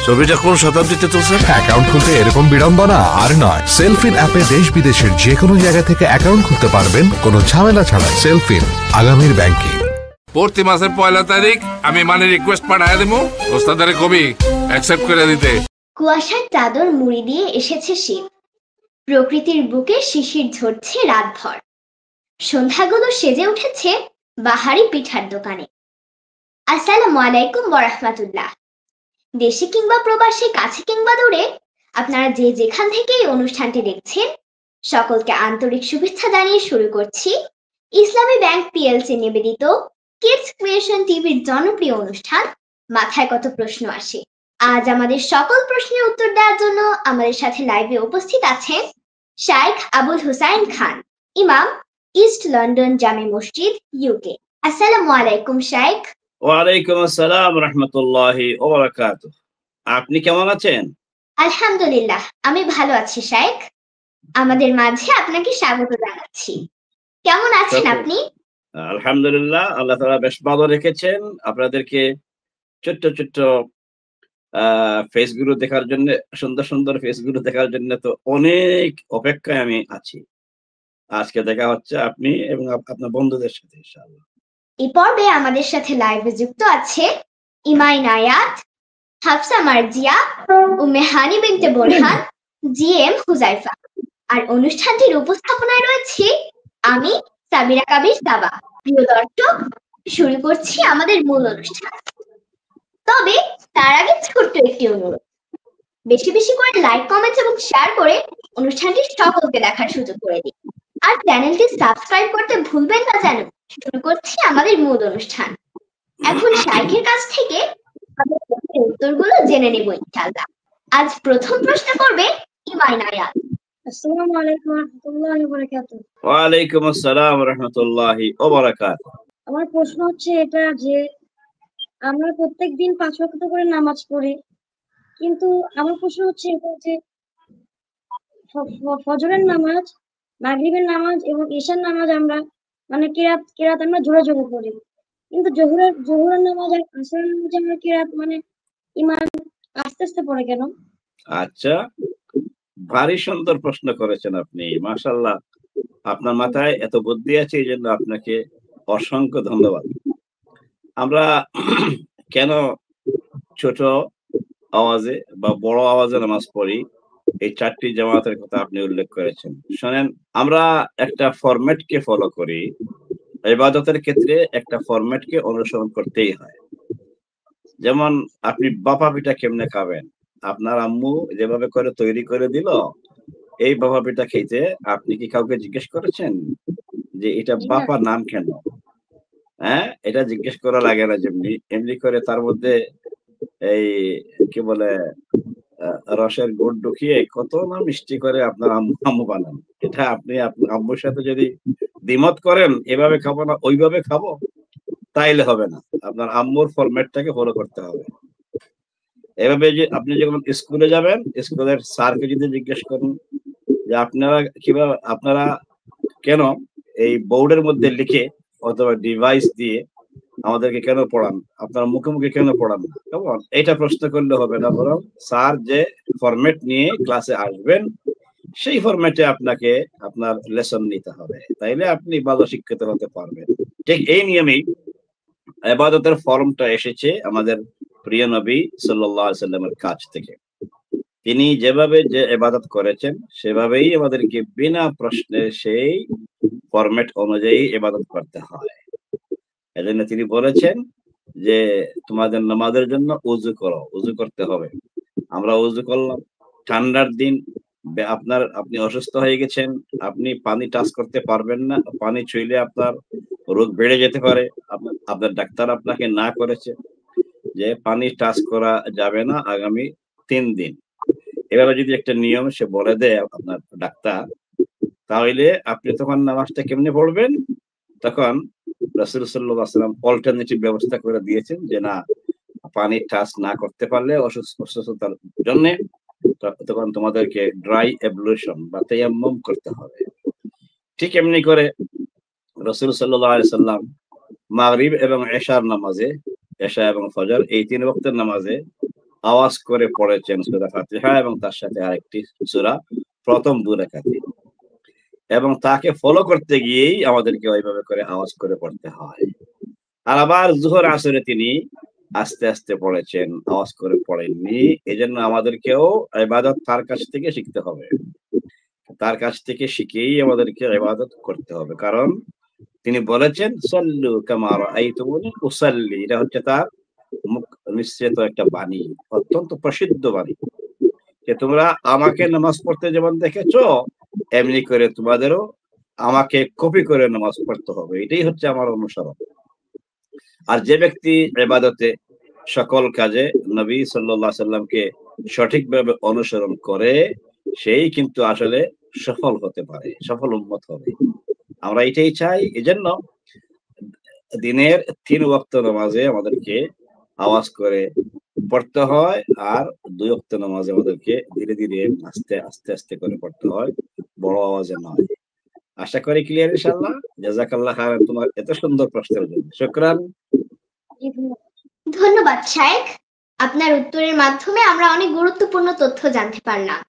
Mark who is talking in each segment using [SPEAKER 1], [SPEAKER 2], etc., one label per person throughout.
[SPEAKER 1] ছবিটা কোন শতাব্দীতে তুলছেন?
[SPEAKER 2] অ্যাকাউন্ট খুলতে এরকম বিড়ম্বনা আর নয়। সেলফিন অ্যাপে দেশ বিদেশের যে কোনো জায়গা থেকে অ্যাকাউন্ট খুলতে পারবেন কোনো ঝামেলা ছাড়াই। সেলফিন, আগামীর ব্যাংকিং।
[SPEAKER 1] প্রতি মাসের 1 তারিখ আমি মানি রিকোয়েস্ট পাঠায় দেবো, ওস্তাদারে কবি অ্যাকসেপ্ট করে দিতে।
[SPEAKER 3] কুয়াশার চাদর মুড়ি দিয়ে এসেছে শীত, প্রকৃতির বুকে শিশির ঝরছে রাতভর, সন্ধ্যাগুলো সেজে উঠেছে বাহারি পিঠার দোকানে। আসসালামু আলাইকুম ওয়া রাহমাতুল্লাহ। দেশে কিংবা প্রবাসে, কাছে কিংবা দূরে, আপনারা যে যেখান থেকে এই অনুষ্ঠানটি দেখছেন, সকলকে আন্তরিক শুভেচ্ছা জানিয়ে শুরু করছি ইসলামী ব্যাংক পিএলসি নিবেদিত কিডস ক্রিয়েশন টিভির জনপ্রিয় অনুষ্ঠান মাথায় কত প্রশ্ন আসে। আজ আমাদের সকল প্রশ্নের উত্তর দেওয়ার জন্য আমাদের সাথে লাইভে উপস্থিত আছেন শাইখ আবুল হুসাইন খান, ইমাম, ইস্ট লন্ডন জামে মসজিদ, ইউকে। আসসালামু আলাইকুম শাইখ।
[SPEAKER 4] ওয়ালাইকুম আসসালাম রাহমাতুল্লাহি ওয়া বারাকাতুহু। আপনি কেমন আছেন?
[SPEAKER 3] আলহামদুলিল্লাহ, আমি ভালো আছি শাইখ। আমাদের মাঝে আপনাকে স্বাগত জানাচ্ছি। কেমন আছেন আপনি?
[SPEAKER 4] আলহামদুলিল্লাহ, আল্লাহ তাআলা বেশ ভালো রেখেছেন। আপনাদেরকে ছোট্ট ছোট্ট ফেসগুলো দেখার জন্য, সুন্দর সুন্দর ফেসগুলো দেখার জন্য তো অনেক অপেক্ষায় আমি আছি। আজকে দেখা হচ্ছে আপনি এবং আপনার বন্ধুদের সাথে ইনশাআল্লাহ।
[SPEAKER 3] এই পর্বে আমাদের সাথে লাইভে যুক্ত আছে ইমাই নায়াত, হাফসা মার্জিয়া, উম্মে হানি বিনতে বোরহান, জিএম হুজাইফা। আর অনুষ্ঠানটির উপস্থাপনায় রয়েছে আমি সাবিরা কাবির সাবা। প্রিয় দর্শক, শুরু করছি আমাদের মূল অনুষ্ঠান। তবে তার আগে ছোট্ট একটি অনুরোধ, বেশি বেশি করে লাইক, কমেন্ট এবং শেয়ার করে অনুষ্ঠানটি সকলকে দেখার সুযোগ করে দিন। আর চ্যানেলটি সাবস্ক্রাইব করতে ভুলবেন না যেন। শুরু করছি আমাদের মূল অনুষ্ঠান। এখন শাইখের কাছ থেকে আমাদের প্রশ্নের উত্তরগুলো জেনে নেব ইনশাআল্লাহ। আজ প্রথম প্রশ্ন করবে ইমাই নায়াত।
[SPEAKER 5] আসসালামু আলাইকুম ওয়া রাহমাতুল্লাহি ওয়া বারাকাতুহু।
[SPEAKER 4] ওয়া আলাইকুম আসসালাম ওয়া রাহমাতুল্লাহি ওয়া বারাকাতুহু।
[SPEAKER 5] আমার প্রশ্ন হচ্ছে এটা যে আমরা প্রত্যেকদিন 5 ওয়াক্ত করে নামাজ পড়ি, কিন্তু আমার প্রশ্ন হচ্ছে এটা যে ফজরের নামাজ, মাগরিবের নামাজ এবং ইশার নামাজ আমরা মানে কিরাত আমরা জোরে জোরে পড়ি, কিন্তু জোহরের নামাজ আর আসরের নামাজ আমরা কিরাত মানে ইমাম আস্তে আস্তে পড়ে কেন?
[SPEAKER 4] আচ্ছা, ভারী সুন্দর প্রশ্ন করেছেন আপনি, মাশাআল্লাহ। আপনার মাথায় এত বুদ্ধি আছে, এই জন্য আপনাকে অসংখ্য ধন্যবাদ। আমরা কেন ছোট আওয়াজে বা বড় আওয়াজে নামাজ পড়ি, এই 4টি জামাতের কথা আপনি উল্লেখ করেছেন। শোনেন, আমরা একটা ফরম্যাটকে ফলো করি। ইবাদতের ক্ষেত্রে একটা ফরম্যাটকে অনুসরণ করতেই হয়। যেমন আপনি বাপা পিঠা কেমনে খাবেন, আপনার আম্মু যেভাবে করে তৈরি করে দিল, এই বাপা পিঠা খেতে আপনি কি কাউকে জিজ্ঞেস করেছেন যে এটা বাপা নাম কেন? হ্যাঁ, এটা জিজ্ঞেস করা লাগে না। যেমনি এমনি করে তার মধ্যে এই কি বলে রসের গুড় ঢুকিয়ে কত না মিষ্টি করে আপনার আম্মু বানান। এটা আপনি আপনার আম্মুর সাথে যদি দ্বিমত করেন এভাবে খাবো না ওইভাবে খাবো, তাইলে হবে না। আপনার আম্মুর ফরম্যাটটাকে ফলো করতে হবে। এভাবে যে আপনি যখন স্কুলে যাবেন, স্কুলের স্যারকে যদি জিজ্ঞেস করেন যে আপনারা কেন এই বোর্ডের মধ্যে লিখে অথবা ডিভাইস দিয়ে আমাদেরকে কেন পড়ান, আপনারা মুখে মুখে কেন পড়ান না, কেমন? এটা প্রশ্ন করলে হবে না, বরং স্যার যে ফরম্যাট নিয়ে ক্লাসে আসবেন সেই ফরম্যাটে আপনাকে আপনার লেসন নিতে হবে, তাইলে আপনি ভালো শিক্ষিত হতে পারবেন। ঠিক এই নিয়মেই ইবাদতের ফর্মটা এসেছে আমাদের প্রিয় নবী সাল্লাল্লাহু আলাইহি সাল্লামের কাছ থেকে। তিনি যেভাবে যে ইবাদত করেছেন সেভাবেই আমাদেরকে বিনা প্রশ্নে সেই ফরম্যাট অনুযায়ী ইবাদত করতে হয়। এজন্য তিনি বলেছেন যে তোমাদের নামাজের জন্য ওযু করো, ওযু করতে হবে। আমরা ওযু করলাম, ঠান্ডার দিন আপনি অসুস্থ হয়ে গেছেন, আপনি পানি টাচ করতে পারবেন না, পানি ছুঁইলে আপনার রোগ বেড়ে যেতে পারে। আপনার ডাক্তার আপনাকে না করেছে যে পানি টাচ করা যাবে না আগামী 3 দিন, এভাবে যদি একটা নিয়ম সে বলে দেয় আপনার ডাক্তার, তাহলে আপনি তখন নামাজটা কেমনে পড়বেন? তখন রাসূল সাল্লাল্লাহু আলাইহি ওয়াসাল্লাম অল্টারনেটিভ ব্যবস্থা করে দিয়েছেন যে না, পানি টাচ না করতে পারলে অসুস্থতার জন্য তখন তোমাদেরকে ড্রাই অ্যাবলুশন বা তায়াম্মুম করতে হবে। ঠিক এমনি করে রাসূল সাল্লাল্লাহু আলাইহি ওয়াসাল্লাম মাগরিব এবং এশার নামাজে, এশা এবং ফজর এই 3 ওয়াক্তের নামাজে আওয়াজ করে পড়েছেন সূরা ফাতিহা এবং তার সাথে আরেকটি সূরা প্রথম 2 রাকাতে, এবং তাকে ফলো করতে গিয়েই আমাদেরকে ওইভাবে করে আওয়াজ করে পড়তে হয়। আর আবার জোহর আসরে তিনি আস্তে আস্তে পড়েছেন, আওয়াজ করে পড়েননি। এজন্য আমাদেরকেও ইবাদত তার কাছ থেকে শিখতে হবে, তার কাছ থেকে শিখেই আমাদেরকে ইবাদত করতে হবে। কারণ তিনি বলেছেন সল্লু কামা রাআইতুমুনি উসাল্লি, এটা হচ্ছে তার মুখ নিঃসৃত একটা বাণী, অত্যন্ত প্রসিদ্ধ বাণী, যে তোমরা আমাকে নামাজ পড়তে যেমন দেখেছো এমনি করে তোমাদেরও আমাকে কপি করে নামাজ পড়তে হবে। এটাই হচ্ছে আমার অনুসরণ। আর যে ব্যক্তি ইবাদতে সকল কাজে নবী সাল্লাল্লাহু আলাইহি সাল্লামকে সঠিকভাবে অনুসরণ করে, সেই কিন্তু আসলে সফল হতে পারে, সফল উম্মত হবে। আমরা এটাই চাই। এজন্য দিনের 3 ওয়াক্ত নামাজে আমাদেরকে আওয়াজ করে পড়তে হয়, আর 2 ওয়াক্ত নামাজে আমাদেরকে ধীরে ধীরে আস্তে আস্তে আস্তে করে পড়তে হয়, বড় আওয়াজে নয়। আশা করি ক্লিয়ার ইনশাআল্লাহ। জাযাকাল্লাহ খাইরান তোমার এত সুন্দর প্রশ্নের জন্য। শুকরান।
[SPEAKER 5] জি, ধন্যবাদ।
[SPEAKER 3] ধন্যবাদ শায়েখ, আপনার উত্তরের মাধ্যমে আমরা অনেক গুরুত্বপূর্ণ তথ্য জানতে পারলাম।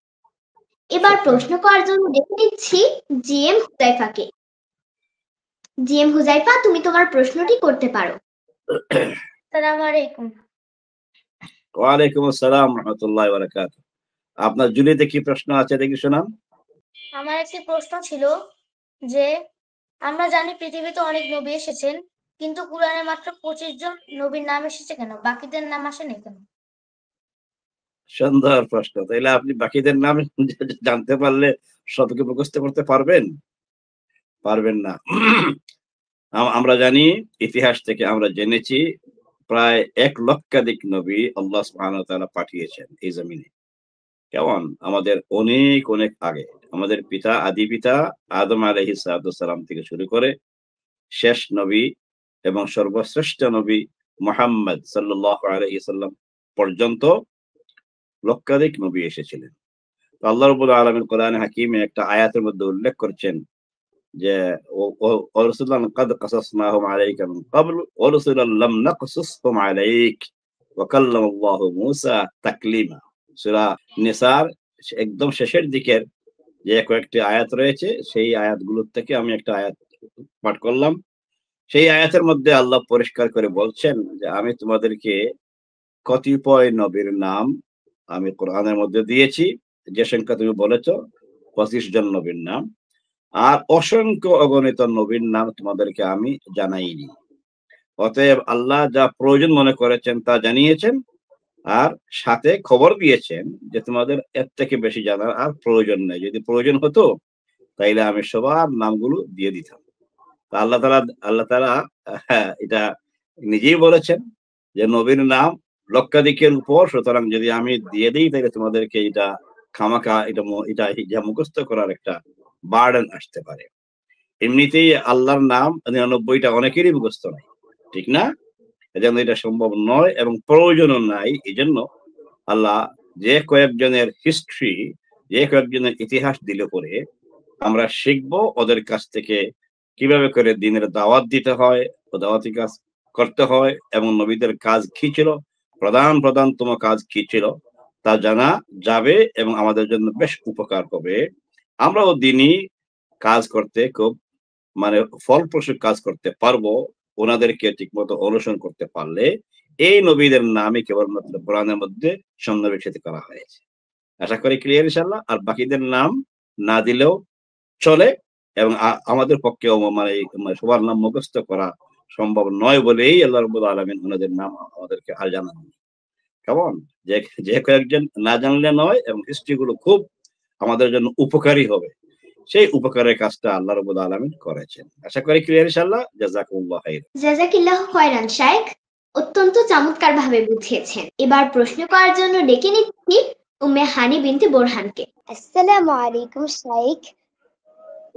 [SPEAKER 3] এবার প্রশ্ন করার জন্য ডেকে নিচ্ছি জিএম হুজাইফাকে। জিএম হুজাইফা, তুমি তোমার প্রশ্নটি করতে পারো।
[SPEAKER 5] আসসালামু আলাইকুম।
[SPEAKER 4] ওয়ালাইকুম আসসালাম রাহমাতুল্লাহি ওয়া বারাকাতুহু। আপনার জুলিতে কি প্রশ্ন আছে দেখি শোনান।
[SPEAKER 6] আমার একটি প্রশ্ন ছিল যে আমরা জানি পৃথিবীতে অনেক নবী এসেছেন, কিন্তু কুরআনে মাত্র 25 জন নবীর নাম এসেছে কেন, বাকিদের নাম আসেনি কেন?
[SPEAKER 4] সুন্দর প্রশ্ন। তাইলে আপনি বাকিদের নাম জানতে পারলে সবকে মুখস্থ করতে পারবেন? পারবেন না। আমরা জানি, ইতিহাস থেকে আমরা জেনেছি প্রায় 1 লক্ষাধিক নবী আল্লাহ সুবহানাহু ওয়া তাআলা পাঠিয়েছেন এই জমিনে। কেমন? আমাদের অনেক অনেক আগে, আমাদের পিতা, আদি পিতা আদম আলাইহিস সালাম থেকে শুরু করে শেষ নবী এবং সর্বশ্রেষ্ঠ নবী মুহাম্মদ সাল্লাল্লাহু আলাইহি সাল্লাম পর্যন্ত লক্ষাধিক নবী এসেছিলেন। তো আল্লাহ রাব্বুল আলামিন কোরআনে হাকিমে একটা আয়াতের মধ্যে উল্লেখ করছেন যে ও রাসূলান ক্বাদ কাসাসনাহুম আলাইকা মিন ক্বাবলু ওয়া রাসূলান লাম নাকসুসহুম আলাইক ওয়া কাল্লামাল্লাহু মূসা তাকলিমা। সূরা নিসার একদম শেষের দিকের যে কয়েকটি আয়াত রয়েছে, সেই আয়াতগুলোর থেকে আমি একটা আয়াত পাঠ করলাম। সেই আয়াতের মধ্যে আল্লাহ পরিষ্কার করে বলছেন যে আমি তোমাদেরকে কতিপয় নবীর নাম আমি কোরআনের মধ্যে দিয়েছি, যে সংখ্যা তুমি বলেছ 25 জন নবীর নাম, আর অসংখ্য অগণিত নবীর নাম তোমাদেরকে আমি জানাইনি। অতএব আল্লাহ যা প্রয়োজন মনে করেছেন তা জানিয়েছেন, আর সাথে খবর দিয়েছেন যে তোমাদের এর থেকে বেশি জানার আর প্রয়োজন নেই। যদি প্রয়োজন হতো তাইলে আমি সবার নামগুলো দিয়ে দিতাম। তা আল্লাহ তাআলা এটা নিজেই বলেছেন যে নবীর নাম লক্ষাধিকের উপর, সুতরাং যদি আমি দিয়ে দিই তাহলে তোমাদেরকে এটা খামাখা এটা মুখস্থ করার একটা বার্ডেন আসতে পারে। এমনিতেই আল্লাহর নাম 99টা অনেকেরই মুখস্থ নাই, ঠিক না? এজন্য এটা সম্ভব নয় এবং প্রয়োজনও নাই। এই জন্য আল্লাহ যে কয়েকজনের হিস্ট্রি, যে কয়েকজনের ইতিহাস দিলে পরে আমরা শিখবো ওদের কাছ থেকে কিভাবে করে দিনের দাওয়াত দিতে হয় ও দাওয়াতি কাজ করতে হয়, এবং নবীদের কাজ কি ছিল, প্রধানতম কাজ কি ছিল তা জানা যাবে এবং আমাদের জন্য বেশ উপকার হবে। আমরাও দিনই কাজ করতে খুব ফলপ্রসূ কাজ করতে পারবো ওনাদেরকে ঠিকমতো অনুসরণ করতে পারলে। এই নবীদের নামই কেবলমাত্র কোরআনের মধ্যে সন্নিবেশিত করা হয়েছে। আশা করি ক্লিয়ার ইনশাআল্লাহ। আর বাকিদের নাম না দিলেও চলে, এবং আমাদের পক্ষে সবার নাম মুখস্থ করা সম্ভব নয় বলেই আল্লাহ রাব্বুল আলামিন ওনাদের নাম আমাদেরকে আর জানান। কেমন? যে কয়েকজন না জানলে নয়, এবং হিস্ট্রি গুলো খুব আমাদের জন্য উপকারী হবে, সেই উপকারের কাজটা আল্লাহ রাব্বুল আলামিন করেছেন। আশা করি ক্লিয়ার ইনশাআল্লাহ। জাযাকুমুল্লাহু খাইর।
[SPEAKER 3] জাযাকিল্লাহু খায়রান শায়েখ, অত্যন্ত চমৎকার ভাবে বুঝিয়েছেন। এবার প্রশ্ন করার জন্য ডেকে নিচ্ছি উম্মে হানি বিনতে বোরহানকে।
[SPEAKER 7] আসসালামু আলাইকুম শাইখ।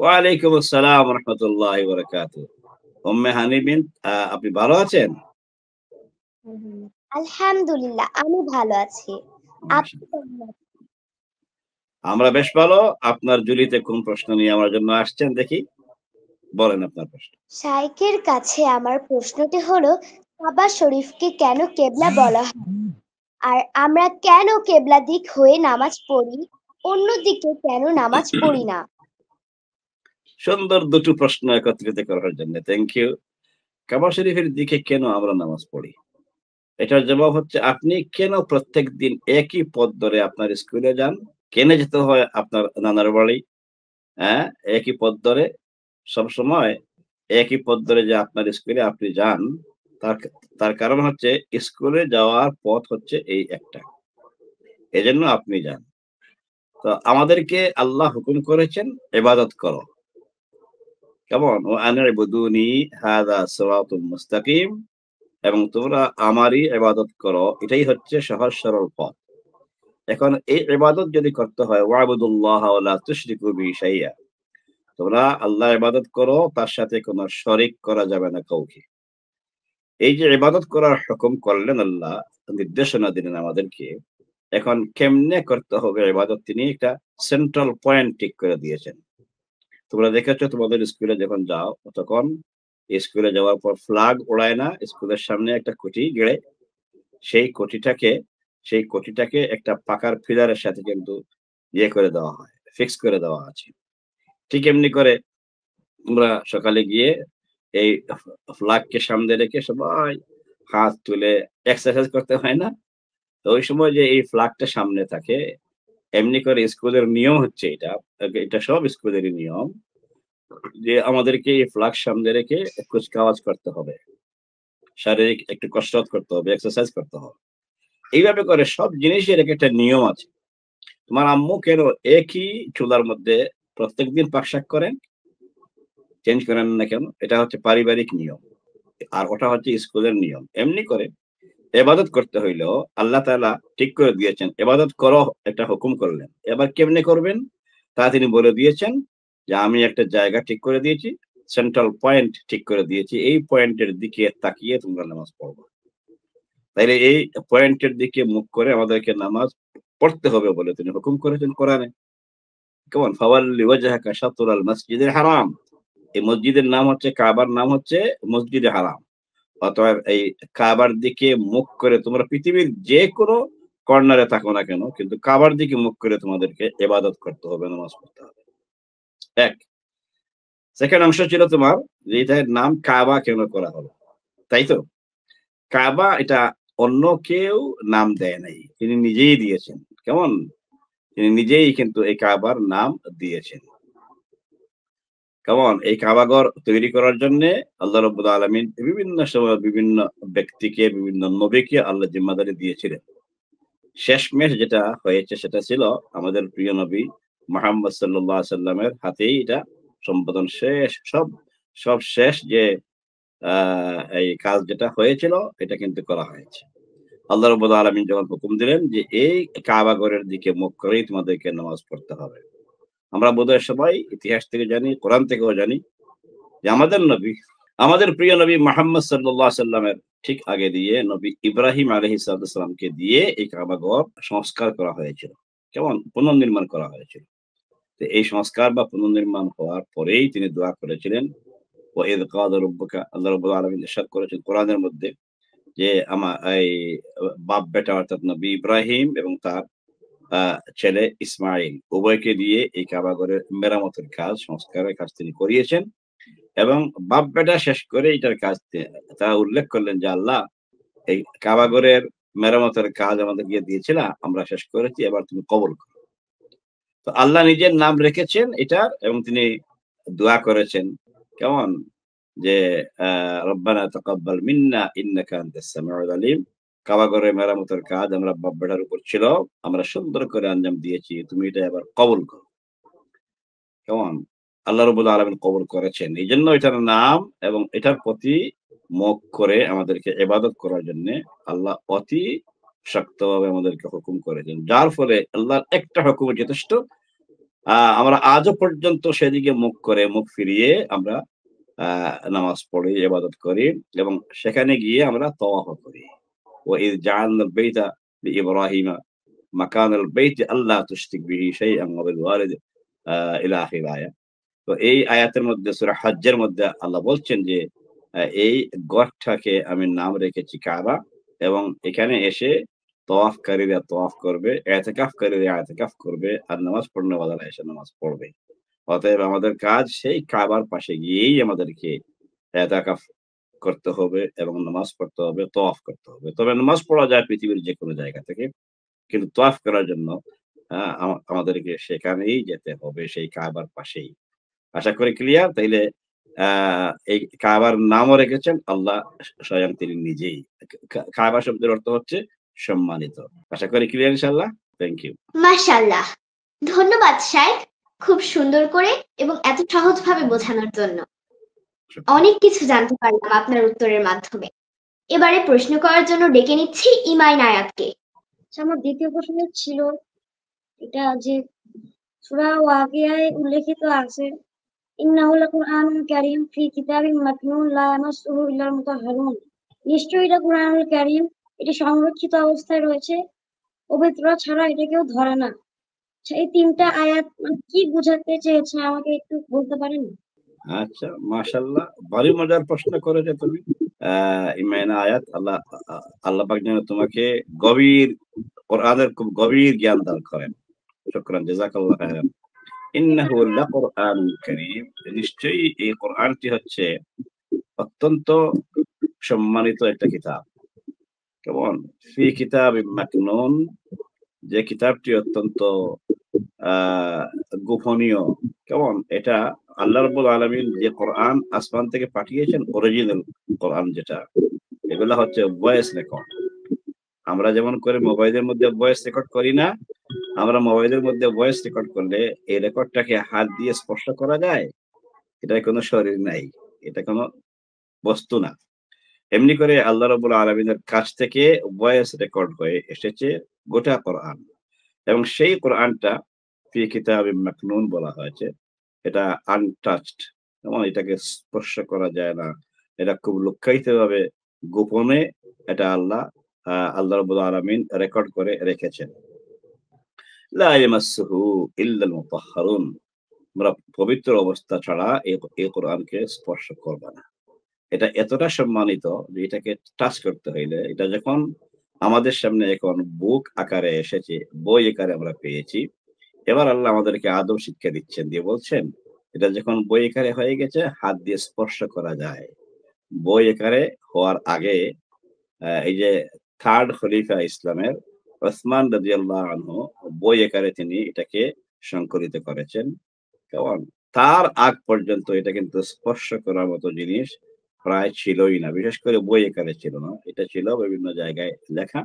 [SPEAKER 4] ওয়ালাইকুম আসসালাম ওয়া রাহমাতুল্লাহি ওয়া বারাকাতুহু। উম্মে হানি বিনত, আপনি ভালো আছেন?
[SPEAKER 7] আলহামদুলিল্লাহ, আমি ভালো আছি। আপনি কেমন আছেন?
[SPEAKER 4] আমরা বেশ ভালো। আপনার জুলিতে কোন প্রশ্ন নিয়ে আমার জন্য আসছেন দেখি, বলেন আপনার প্রশ্ন।
[SPEAKER 7] শাইখের কাছে আমার প্রশ্নটি হলো, কাবা শরীফকে কেন কেবলা বলা হয়? আর আমরা কেন কেবলা দিক হয়ে নামাজ পড়ি, অন্যদিকে কেন নামাজ পড়ি না?
[SPEAKER 4] সুন্দর দুটো প্রশ্ন একত্রিত করার জন্য থ্যাংক ইউ। কাবা শরীফের দিকে কেন আমরা নামাজ পড়ি, এটার জবাব হচ্ছে আপনি কেন প্রত্যেক দিন একই পথ ধরে আপনার স্কুলে যান, কেন যেতে হয় আপনার নানার বাড়ি, হ্যাঁ, একই পথ ধরে সবসময় একই পথ ধরে যে আপনার স্কুলে আপনি যান, তার তার কারণ হচ্ছে স্কুলে যাওয়ার পথ হচ্ছে এই একটা, এজন্য আপনি যান। তো আমাদেরকে আল্লাহ হুকুম করেছেন ইবাদত করো, কেমন, ও আনি'বুদুনি হাযা সিরাতুম মুস্তাকিম, এবং তোমরা আমারই ইবাদত করো, এটাই হচ্ছে সহজ সরল পথ। এখন এই ইবাদত যদি করতে হয় ওয়াবুদুল্লাহ ওয়া লা তুশরিকু বিহি শাইআ, তোমরা আল্লাহ ইবাদত করো, তার সাথে কোনো শরিক করা যাবে না কাউকে। এই যে ইবাদত করার হুকুম করলেন আল্লাহ, নির্দেশনা দিলেন আমাদেরকে, এখন কেমনে করতে হবে ইবাদত তিনি একটা সেন্ট্রাল পয়েন্ট ঠিক করে দিয়েছেন। তোমরা দেখেছো তোমাদের স্কুলে যখন যাও তখন স্কুলে যাওয়ার পর ফ্ল্যাগ ওড়ায় না, স্কুলের সামনে একটা খুঁটি গেড়ে সেই খুঁটিটাকে একটা পাকার পিলারের সাথে কিন্তু ইয়ে করে দেওয়া হয়, ফিক্স করে দেওয়া আছে। ঠিক এমনি করে আমরা সকালে গিয়ে এই ফ্ল্যাগকে সামনে রেখে সবাই হাত তুলে এক্সারসাইজ করতে হয় না? তো ওই সময় যে এই ফ্ল্যাগটা সামনে থাকে, এমনি করে স্কুলের নিয়ম হচ্ছে এটা সব স্কুলেরই নিয়ম যে আমাদেরকে এই ফ্ল্যাগ সামনে রেখে কুচকাওয়াজ করতে হবে, শারীরিক একটু কসরত করতে হবে, এক্সারসাইজ করতে হবে। এইভাবে করে সব জিনিসের একটা নিয়ম আছে। তোমার আম্মু কেন একই চুলার মধ্যে প্রত্যেকদিন পাক-শাক করেন, চেঞ্জ করেন না কেন? এটা হচ্ছে পারিবারিক নিয়ম, আর ওটা হচ্ছে স্কুলের নিয়ম। এমনি করে ইবাদত করতে হইলেও আল্লাহ তাআলা ঠিক করে দিয়েছেন, ইবাদত করো একটা হুকুম করলেন। এবার কেমনে করবেন তা তিনি বলে দিয়েছেন যে আমি একটা জায়গা ঠিক করে দিয়েছি, সেন্ট্রাল পয়েন্ট ঠিক করে দিয়েছি, এই পয়েন্টের দিকে তাকিয়ে তোমরা নামাজ পড়বো। তাইলে এই পয়েন্টের দিকে মুখ করে আমাদেরকে নামাজ পড়তে হবে বলে তিনি হুকুম করেছেন কোরআনে। কেমন, ফাওয়াল্লি ওয়াজহাকা শাতরাল মসজিদিল হারাম, এই মসজিদের নাম হচ্ছে, কাবার নাম হচ্ছে মসজিদে হারাম। অতএব এই কাবার দিকে মুখ করে তোমরা পৃথিবীর যে কোনো কর্নারে থাকো না কেন, কিন্তু কাবার দিকে মুখ করে তোমাদেরকে ইবাদত করতে হবে, নামাজ পড়তে হবে। এক সেকেন্ড অংশ ছিল তোমার যে এটার নাম কাবা কেন করা হলো, তাই তো? কাবা এটা অন্য কেউ নাম দেয় নাই, তিনি নিজেই দিয়েছেন। কেমন, তিনি নিজেই কিন্তু এই কাবার নাম দিয়েছেন। কেমন, এই কাবাঘর তৈরি করার জন্য আল্লাহ রাব্বুল আলামিন বিভিন্ন সময় বিভিন্ন ব্যক্তিকে, বিভিন্ন নবীকে আল্লাহ জিম্মাদারি দিয়েছিলেন। শেষমেশ যেটা হয়েছে সেটা ছিল আমাদের প্রিয় নবী মুহাম্মদ সাল্লাল্লাহু আলাইহি সাল্লামের হাতেই এটা সম্পাদন শেষ, সব শেষ যে এই কাজ যেটা হয়েছিল এটা কিন্তু করা হয়েছে। আল্লাহ রাব্বুল আলামিন যখন হুকুম দিলেন যে এই কাবাঘরের দিকে মুখ করেই তোমাদেরকে নামাজ পড়তে হবে। আমরা বোধহয় সবাই ইতিহাস থেকে জানি, কোরআন থেকেও জানি যে আমাদের প্রিয় নবী মুহাম্মদ সাল্লাল্লাহু আলাইহি সাল্লামের ঠিক আগে দিয়ে নবী ইব্রাহিম আলাইহিস সালামকে দিয়ে এই কাবাঘর সংস্কার করা হয়েছিল, কেমন, পুনর্নির্মাণ করা হয়েছিল। তো এই সংস্কার বা পুনর্নির্মাণ হওয়ার পরেই তিনি দোয়া করেছিলেন, ওয়া ইয ক্বালা রাব্বুকা, আল্লাহ রাব্বুল আলামিন ইরশাদ করেছেন কোরআনের মধ্যে যে আমার এই বাপ বেটা অর্থাৎ নবী ইব্রাহিম এবং তার ছেলে ইসমাইল উভয়কে দিয়ে এই কাবাঘরের মেরামতের কাজ, সংস্কারের কাজ তিনি করিয়েছেন। এবং বাপ বেটা শেষ করে এটার কাজ তারা উল্লেখ করলেন যে আল্লাহ এই কাবাঘরের মেরামতের কাজ আমাদেরকে দিয়েছিল, আমরা শেষ করেছি, এবার তুমি কবুল করো। তো আল্লাহ নিজের নাম রেখেছেন এটার, এবং তিনি দোয়া করেছেন, কেমন, যে রব্বানা তাকাব্বাল মিন্না ইন্নাকা আনতাস সামিউল আলিম, কাবাঘরের মেরামতের কাজ আমরা বাপ বেটার উপর ছিল, আমরা সুন্দর করে আঞ্জাম দিয়েছি, তুমি এটা এবার কবুল করো। কেমন, আল্লাহ রাব্বুল আলামিন কবুল করেছেন, এই জন্য এটার নাম এবং এটার প্রতি মুখ করে আমাদেরকে ইবাদত করার জন্য আল্লাহ অতি শক্তভাবে আমাদেরকে হুকুম করেছেন, যার ফলে আল্লাহর একটা হুকুম যথেষ্ট। আমরা আজও পর্যন্ত সেদিকে মুখ ফিরিয়ে আমরা নামাজ পড়ি, ইবাদত করি, এবং সেখানে গিয়ে আমরা তাওয়াফ করি। وإذ جعلنا البيت لإبراهيم مكان البيت ألا تشرك به شيئا وبالوالد إلى آخر آية। তো এই আয়াতের মধ্যে সূরা হজ্জের মধ্যে আল্লাহ বলছেন যে এই ঘরটাকে আমি নাম রেখেছি কাবা, এবং এখানে এসে তওয়াফকারীরা তওয়াফ করবে, ইতিকাফকারীরা ইতিকাফ করবে, আর নামাজ পড়নেওয়ালারা এসে নামাজ পড়বে। অতএব আমাদের কাজ সেই কাবার পাশে গিয়েই আমাদেরকে ইতিকাফ করতে হবে এবং নামাজ পড়তে হবে, তওয়াফ করতে হবে। তবে নামাজ পড়া যায় পৃথিবীর যে কোনো জায়গা থেকে, কিন্তু তওয়াফ করার জন্য আমাদেরকে সেখানেই যেতে হবে, সেই কাবার পাশেই। আশা করি ক্লিয়ার। তাইলে এই কাবার নামও রেখেছেন আল্লাহ স্বয়ং, তিনি নিজেই। কাবা শব্দের অর্থ হচ্ছে সম্মানিত। আশা করি ক্লিয়ার ইনশাআল্লাহ। Thank you.
[SPEAKER 3] মাশাআল্লাহ, ধন্যবাদ শাইখ, খুব সুন্দর করে এবং এত সহজভাবে বোঝানোর জন্য। অনেক কিছু জানতে পারলাম আপনার উত্তরের মাধ্যমে। এবারে প্রশ্ন করার জন্য ডেকে নিচ্ছি ইমাইন আয়াতকে।
[SPEAKER 5] আমার দ্বিতীয় প্রশ্ন ছিল এটা যে সূরা ওয়াকিয়ায় উল্লেখিত আছে ইন্নাহু লাকুরআনুন কারীম ফি কিতাবিন মাকনুন লা ইয়ামাসসুহু ইল্লাল মুতাহহারুন। নিশ্চয়ই এটা কুরআনুল কারীম, এটি সংরক্ষিত অবস্থায় রয়েছে, পবিত্রতা ছাড়া এটা কেউ ধরে না। এই তিনটা আয়াত কি বোঝাতে চেয়েছে আমাকে একটু বলতে পারেন?
[SPEAKER 4] আচ্ছা, মাশাআল্লাহ, ভারী মজার প্রশ্ন করেছে তুমি। ইমাইন আয়াত, আল্লাহ পাক যেন তোমাকে গভীর কোরআনের খুব গভীর জ্ঞান দান করেন। শুকরান, জাযাকাল্লাহু খাইরান। ইন্নাহু লাকুরআনুন কারীম, নিশ্চয়ই এই কোরআনটি হচ্ছে অত্যন্ত সম্মানিত একটা কিতাব। কেমন? ফি কিতাবিন মাকনুন, যে কিতাবটি অত্যন্ত গোপনীয়। কেমন? এটা আল্লাহ রাব্বুল আলামিন যে কোরআন আসমান থেকে পাঠিয়েছেন, অরিজিনাল কোরআন যেটা, এগুলা হচ্ছে ভয়েস রেকর্ড। আমরা যেমন করে মোবাইলের মধ্যে ভয়েস রেকর্ড করি না, আমরা মোবাইলের মধ্যে ভয়েস রেকর্ড করলে এই রেকর্ডটাকে হাত দিয়ে স্পর্শ করা যায়? এটা কোনো শরীর নাই, এটা কোনো বস্তু না। এমনি করে আল্লাহ রাব্বুল আলামিনের কাছ থেকে ভয়েস রেকর্ড হয়ে এসেছে গোটা কোরআন, এবং সেই কোরআনটা ফি কিতাবিন মাকনুন বলা হয়েছে। এটা আনটাচড, এবং এটাকে স্পর্শ করা যায় না, এটা খুব লুক্কায়িত ভাবে গোপনে এটা আল্লাহ রাব্বুল আলামিন রেকর্ড করে রেখেছেন। লা ইয়ামাসসুহু ইল্লাল মুতাহহারুন, আমরা পবিত্র অবস্থা ছাড়া এই কোরআনকে স্পর্শ করব না। এটা এতটা সম্মানিত যে এটাকে টাচ করতে হইলে, এটা যখন আমাদের সামনে এখন বুক আকারে এসেছে, বই আকারে আমরা পেয়েছি, এবার আল্লাহ আমাদেরকে আদব শিক্ষা দিচ্ছেন, দিয়ে বলছেন এটা যখন বই আকারে হয়ে গেছে, হাত দিয়ে স্পর্শ করা যায়। বই আকারে হওয়ার আগে এই যে থার্ড খলিফা ইসলামের ওসমান রাদিয়াল্লাহু আনহু বই আকারে তিনি এটাকে সংকলিত করেছেন। কেমন? তার আগ পর্যন্ত এটা কিন্তু স্পর্শ করার মতো জিনিস প্রায় ছিলই না, বিশেষ করে বই আকারে ছিল না। এটা ছিল বিভিন্ন জায়গায় লেখা,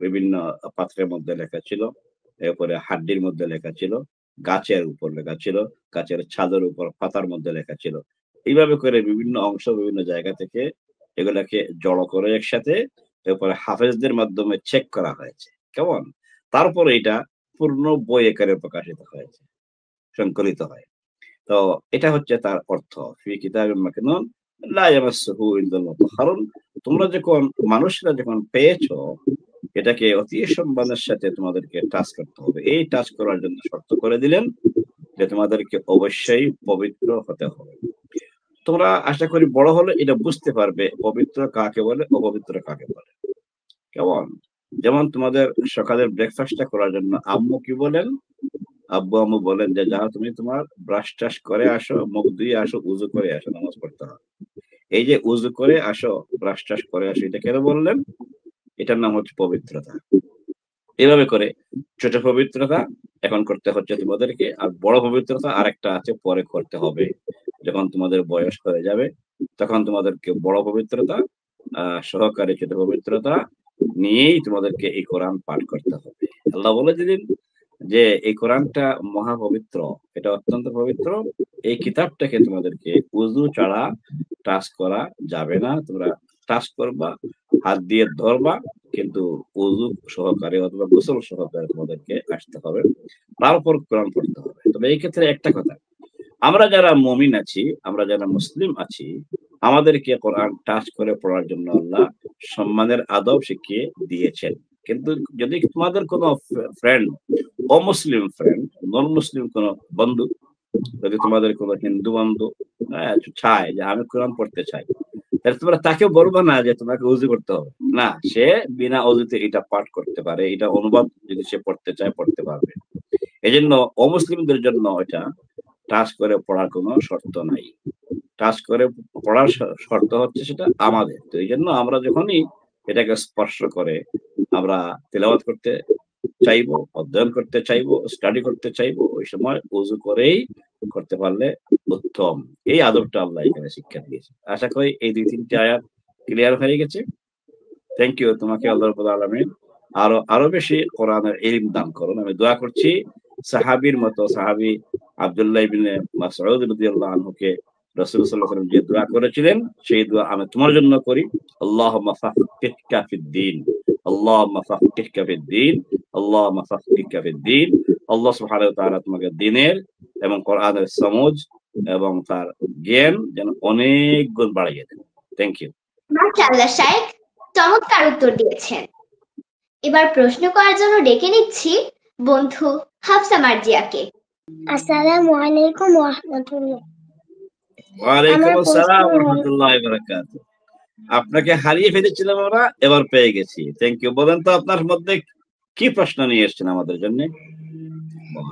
[SPEAKER 4] বিভিন্ন পাত্রের মধ্যে লেখা ছিল, এরপরে হাড্ডির মধ্যে লেখা ছিল, গাছের উপর লেখা ছিল, গাছের ছাদের উপর পাতার মধ্যে লেখা ছিল। এইভাবে করে বিভিন্ন অংশ বিভিন্ন জায়গা থেকে এগুলাকে জড়ো করে একসাথে, এরপরে হাফেজদের মাধ্যমে চেক করা হয়েছে। কেমন? তারপরে এটা পূর্ণ বই আকারে প্রকাশিত হয়েছে, সংকলিত হয়। তো এটা হচ্ছে তার অর্থ, ফি কিতাবিন মাকনুন লা ইয়ামাসসুহু ইল্লাল মুতাহহারুন। তোমরা যখন, মানুষরা যখন পেয়েছো, এটাকে অতি সম্মানের সাথে তোমাদেরকে টাচ করতে হবে। এই টাচ করার জন্য শর্ত করে দিলেন যে তোমাদেরকে অবশ্যই পবিত্র হতে হবে। তোমরা আশা করি বড় হলে এটা বুঝতে পারবে পবিত্র কাকে বলে, অপবিত্র কাকে বলে। কেমন? যেমন তোমাদের সকালের ব্রেকফাস্টটা করার জন্য আম্মু কি বলেন? আব্বু আম্মু বলেন যে যাও তুমি তোমার ব্রাশ টাশ করে আসো, মুখ ধুয়ে আসো, উজু করে আসো, নামাজ পড়তে হবে। এই যে উজু করে আসো, ব্রাশ টাশ করে আসো, এটা কেন বললেন? এটার নাম হচ্ছে পবিত্রতা। এভাবে করে ছোট পবিত্রতা এখন করতে হচ্ছে তোমাদেরকে, আর বড় পবিত্রতা আরেকটা আছে, পরে করতে হবে। যখন তোমাদের বয়স হয়ে যাবে, তখন তোমাদেরকে বড় পবিত্রতা সহকারে ছোট পবিত্রতা নিয়েই তোমাদেরকে এই কোরআন পাঠ করতে হবে। আল্লাহ বলে দিলেন যে এই কোরআনটা মহাপবিত্র, এটা অত্যন্ত পবিত্র। এই কিতাবটাকে তোমাদেরকে উযু ছাড়া টাচ করা যাবে না। তোমরা টাচ করবা, হাত দিয়ে ধরবা, কিন্তু উযু সহকারে অথবা গোসল সহকারে তোমাদেরকে আসতে হবে, তারপর কোরআন পড়তে হবে। তবে এই ক্ষেত্রে একটা কথা, আমরা যারা মুমিন আছি, আমরা যারা মুসলিম আছি, আমাদেরকে কোরআন টাচ করে পড়ার জন্য আল্লাহ সম্মানের আদব শিখিয়ে দিয়েছেন। কিন্তু যদি তোমাদের কোনো ফ্রেন্ড, অমুসলিম ফ্রেন্ড, নন মুসলিম কোনো বন্ধু, যদি তোমাদের কোনো হিন্দু বন্ধু চায় যে আমি কোরআন পড়তে চাই, তাহলে তোমরা তাকে বলবো না যে তোমাকে উজু করতে হবে, না, সে বিনা অজুতে এটা পাঠ করতে পারে, এটা অনুবাদ যদি সে পড়তে চায় পড়তে পারবে। এই জন্য অমুসলিমদের জন্য এটা টাচ করে পড়ার কোনো শর্ত নাই। টাচ করে পড়ার শর্ত হচ্ছে সেটা আমাদের। তো এই জন্য আমরা যখনই এটাকে স্পর্শ করে আমরা তেলাওয়াত করতে চাইবো, অধ্যয়ন করতে চাইবো, স্টাডি করতে চাইবো, ওই সময় উজু করেই করতে পারলে উত্তম। এই আদবটা আল্লাহ এখানে শিক্ষা দিয়েছে। আশা করি এই 2-3টি আয়াত ক্লিয়ার হয়ে গেছে। থ্যাংক ইউ তোমাকে আল্লাহ রাব্বুল আলামিন আরো বেশি কোরআনের ইলম দান করুন। আমি দোয়া করছি সাহাবীর মতো, সাহাবী আব্দুল্লাহ ইবনে মাসউদ রাদিয়াল্লাহু আনহুকে রাসূল সাল্লাল্লাহু আলাইহি ওয়াসাল্লাম যে দোয়া করেছিলেন সেই দোয়া আমি তোমার জন্য করি। আল্লাহুম্মা ফাক্কিহকা ফিদ-দীন, আল্লাহুম্মা ফাক্কিহকা ফিদ-দীন, আল্লাহুম্মা ফাক্কিহকা ফিদ-দীন। আল্লাহ সুবহানাহু ওয়া তাআলা তোমাকে দ্বীনের এবং কোরআনের সমঝ এবং তার জ্ঞান যেন অনেক গুণ বাড়িয়ে দেন। Thank you.
[SPEAKER 3] মাশাআল্লাহ শাইখ, চমৎকার উত্তর দিয়েছেন। এবার প্রশ্ন করার জন্য ডেকে নিচ্ছি বন্ধু হাফসা মার্জিয়াকে।
[SPEAKER 5] আসসালামু আলাইকুম ওয়া রাহমাতুল্লাহ।
[SPEAKER 4] ওয়ালাইকুম আসসালাম ওয়া রাহমাতুল্লাহি ওয়া বারাকাতুহু। আপনাকে হারিয়ে ফেলেছিলাম আমরা, এবার পেয়ে গেছি। Thank you. বলেন তো আপনার মধ্যে কি প্রশ্ন নিয়ে এসেছেন আমাদের জন্য?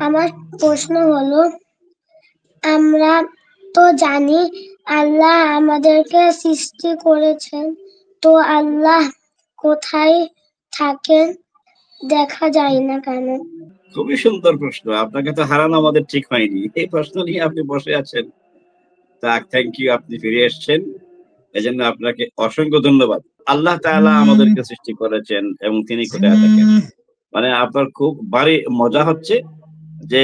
[SPEAKER 5] আমার প্রশ্ন হলো, আমরা তো জানি আল্লাহ আমাদেরকে সৃষ্টি করেছেন, তো আল্লাহ কোথায় থাকেন দেখা যায় না কেন?
[SPEAKER 4] খুবই সুন্দর প্রশ্ন। আপনাকে তো হারানো আমাদের ঠিক হয়নি। এই প্রশ্ন নিয়ে আপনি বসে আছেন। থ্যাংক ইউ, আপনি ফিরে এসেছেন, এজন্য আপনাকে অসংখ্য ধন্যবাদ। আল্লাহ তাআলা আমাদেরকে সৃষ্টি করেছেন এবং তিনি কোথায় থাকেন, মানে আপনার খুব ভারী মজা হচ্ছে যে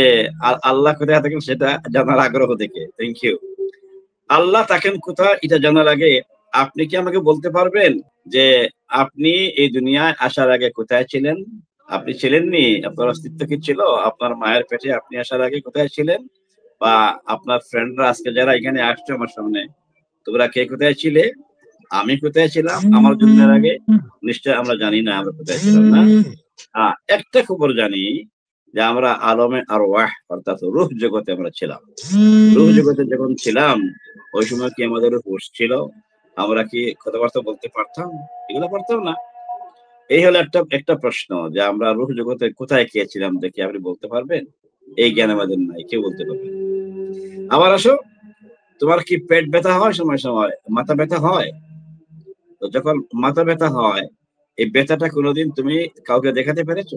[SPEAKER 4] আল্লাহ কোথায় থাকেন সেটা জানার আগ্রহ দেখে। Thank you. আল্লাহ থাকেন কোথায় এটা জানার আগে আপনি কি আমাকে বলতে পারবেন যে আপনি এই দুনিয়ায় আসার আগে কোথায় ছিলেন? আপনি ছিলেননি, আপনার অস্তিত্ব কি ছিল? আপনার মায়ের পেটে আপনি আসার আগে কোথায় ছিলেন? বা আপনার ফ্রেন্ডরা আজকে যারা এখানে আসছে আমার সামনে, তোমরা কে কোথায় ছিলে? আমি কোথায় ছিলাম আমার জন্মের আগে? নিশ্চয় আমরা জানি না আমরা কোথায় ছিলাম না। একটা খবর জানি যে আমরা আলমে আরওয়াহ অর্থাৎ রূহ জগতে আমরা ছিলাম। রূহ জগতে যখন ছিলাম ওই সময় কি আমাদের হুঁশ ছিল? আমরা কি কথাবার্তা বলতে পারতাম? এগুলো পারতাম না। এই হলো একটা প্রশ্ন যে আমরা রূহ জগতে কোথায় গিয়েছিলাম দেখে আপনি বলতে পারবেন? এই জ্ঞান আমাদের নাই, কেউ বলতে পারবে না। আবার আসো, তোমার কি পেট ব্যথা হয় সময় সময়, মাথা ব্যথা হয়? তো যখন মাথা ব্যথা হয় এই ব্যথাটা কোনোদিন তুমি কাউকে দেখাতে পেরেছো?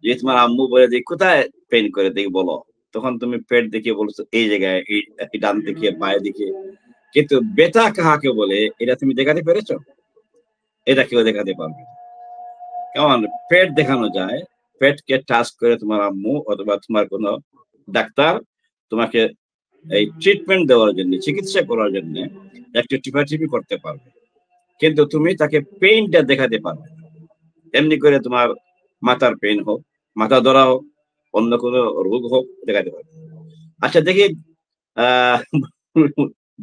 [SPEAKER 4] যে তোমার আম্মু বলে দিই কোথায় পেন করে দেখি বলো, তখন তুমি পেট দেখিয়ে বলছো এই জায়গায়, এই ডান দিকে পায়ে দিকে, কিন্তু ব্যথা কাহাকে বলে এটা তুমি দেখাতে পেরেছো? এটা কেউ দেখাতে পারবে না। কেমন পেট দেখানো যায়? পেটকে টাচ করে তোমার আম্মু অথবা তোমার কোনো ডাক্তার তোমাকে এই ট্রিটমেন্ট দেওয়ার জন্য, চিকিৎসা করার জন্য একটু টিপাটিপি করতে পারবে, কিন্তু তুমি তাকে পেইনটা দেখাতে পারবে না। এমনি করে তোমার মাথার পেইন হোক, মাথা ধরা হোক, অন্য কোনো রোগ হোক দেখাতে পারবে। আচ্ছা দেখি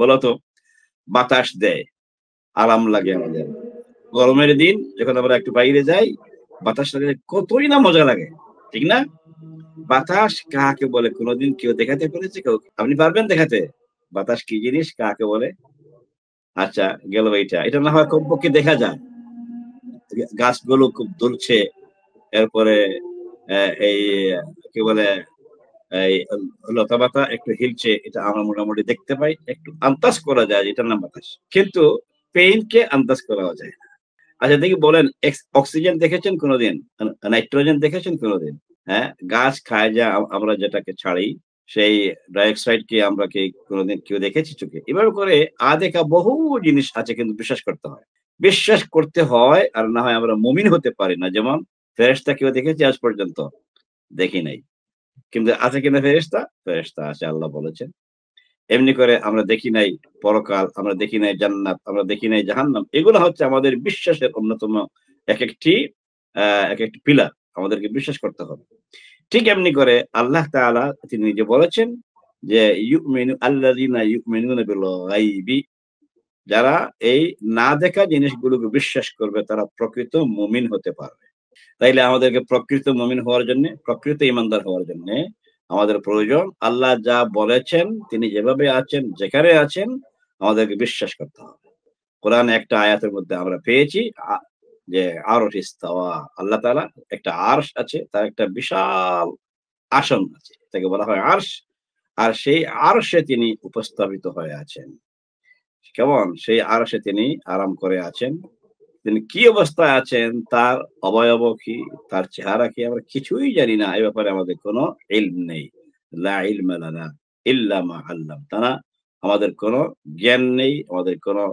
[SPEAKER 4] বলতো, বাতাস দেয়, আরাম লাগে আমাদের। গরমের দিন যখন আমরা একটু বাইরে যাই বাতাস লাগলে কতই না মজা লাগে, ঠিক না? বাতাস কাকে বলে কোনোদিন কেউ দেখাতে পেরেছে? কেউ? আপনি পারবেন দেখাতে বাতাস কি জিনিস, কাকে বলে? আচ্ছা গেল এটা না হয় কমপক্ষে দেখা যায়, গাছগুলো খুব দুলছে, এরপরে এই কি বলে এই লতা পাতা একটু হিলছে, এটা আমরা মোটামুটি দেখতে পাই, একটু আন্দাজ করা যায় এটার নাম বাতাস। কিন্তু পেইনকে আন্দাজ করা যায় না। আচ্ছা দেখি বলেন, অক্সিজেন দেখেছেন কোনোদিন? নাইট্রোজেন দেখেছেন কোনোদিন? হ্যাঁ, গাছ খায় যা আমরা যেটাকে ছাড়ি সেই ডাইঅক্সাইড কে আমরা কি কোনোদিন কেউ দেখেছি চোখে? এভাবে করে দেখা বহু জিনিস আছে, কিন্তু বিশ্বাস করতে হয়। বিশ্বাস করতে হয়, আর না হয় আমরা মুমিন হতে পারি না। যেমন ফেরেশতা কেউ দেখেছি আজ পর্যন্ত? দেখি নাই। কিন্তু আছে কিনা ফেরেশতা? ফেরেশতা আছে, আল্লাহ বলেছেন। এমনি করে আমরা দেখি নাই পরকাল, আমরা দেখি নাই জান্নাত, আমরা দেখি নাই জাহান্নাম। এগুলো হচ্ছে আমাদের বিশ্বাসের অন্যতম এক একটি পিলার, আমাদেরকে বিশ্বাস করতে হবে। ঠিক এমনি করে আল্লাহ তাআলা তিনি নিজে বলেছেন যে ইউমিনু আল্লাযিনা ইউমিনুনা বিল গায়বি, যারা এই না দেখা জিনিসগুলোকে বিশ্বাস করবে তারা প্রকৃত মুমিন হতে পারবে। তাইলে আমাদেরকে প্রকৃত মুমিন হওয়ার জন্য, প্রকৃত ঈমানদার হওয়ার জন্য আমাদের প্রয়োজন আল্লাহ যা বলেছেন, তিনি যেভাবে আছেন, যেখানে আছেন, আমাদেরকে বিশ্বাস করতে হবে। কোরআন একটা আয়াতের মধ্যে আমরা পেয়েছি যে আরশ ইস্তাওয়া, আল্লাহ তাআলা একটা আরশ আছে, তার একটা বিশাল আসন আছে, তাকে বলা হয় আরশ। আর সেই আরশে তিনি উপস্থাপিত হয়ে আছেন। কেমন সেই আরশে তিনি আরাম করে আছেন, তিনি কি অবস্থায় আছেন, তার অবয়ব কি, তার চেহারা কি, আমরা কিছুই জানি না। এই ব্যাপারে আমাদের কোনো ইলম নেই। লা ইলমা লানা ইল্লা মা আল্লামতানা, আমাদের কোনো জ্ঞান নেই, আমাদের কোনো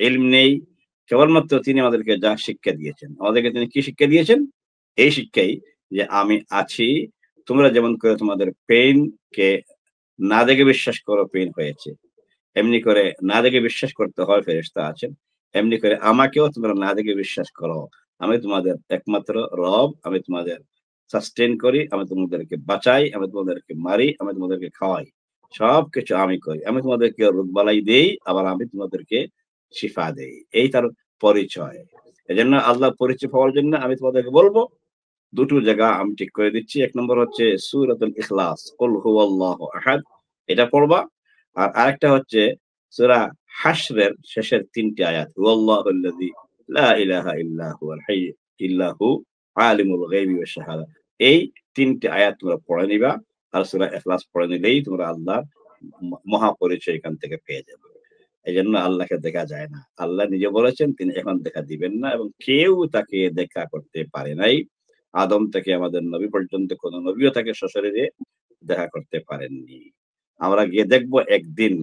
[SPEAKER 4] ইলম নেই। কেবলমাত্র তিনি আমাদেরকে যা শিক্ষা দিয়েছেন, আমাদেরকে তিনি কি শিক্ষা দিয়েছেন? এই শিক্ষাই যে আমি আছি, তোমরা যেমন করে তোমাদের পেইন কে না দেখে বিশ্বাস করো পেইন হয়েছে, এমনি করে না দেখে বিশ্বাস করতে হয় ফেরেশতা আছেন, এমনি করে আমাকেও তোমরা না দেখে বিশ্বাস করো। আমি তোমাদের একমাত্র রব, আমি তোমাদের সাস্টেন করি, আমি তোমাদেরকে বাঁচাই, আমি তোমাদেরকে মারি, আমি তোমাদেরকে খাওয়াই, সবকিছু আমি করি। আমি তোমাদেরকে রোগবালাই দেই, আবার আমি তোমাদেরকে শিফা দেই। এই তার পরিচয়। এজন্য আল্লাহ পরিচয় পাওয়ার জন্য আমি তোমাদেরকে বলবো, দুটো জায়গা আমি ঠিক করে দিচ্ছি। এক নম্বর হচ্ছে সূরাতুল ইখলাস, কুল হুয়াল্লাহু আহাদ, এটা পড়বা। আর আরেকটা হচ্ছে সূরা হাশরের শেষের 3টি আয়াত, হুয়াল্লাহুল্লাযী লা ইলাহা ইল্লা হুয়াল হাইয়্যু ইল্লা হু আলিমুল গায়বি ওয়াশ শাহাদা। এই 3টি আয়াত তোমরা পড়ে নিবা, আর সূরা ইখলাস পড়ে নিলেই তোমরা আল্লাহর মহাপরিচয় এখান থেকে পেয়ে যাবে। এই জন্য আল্লাহকে দেখা যায় না। আল্লাহ নিজে বলেছেন তিনি এখন দেখা দিবেন না, এবং কেউ তাকে দেখা করতে পারে নাই। আদম থেকে আমাদের নবী পর্যন্ত কোন নবীও তাকে সশরীরে দেখা করতে পারেননি। আমরা গিয়ে দেখবো একদিন,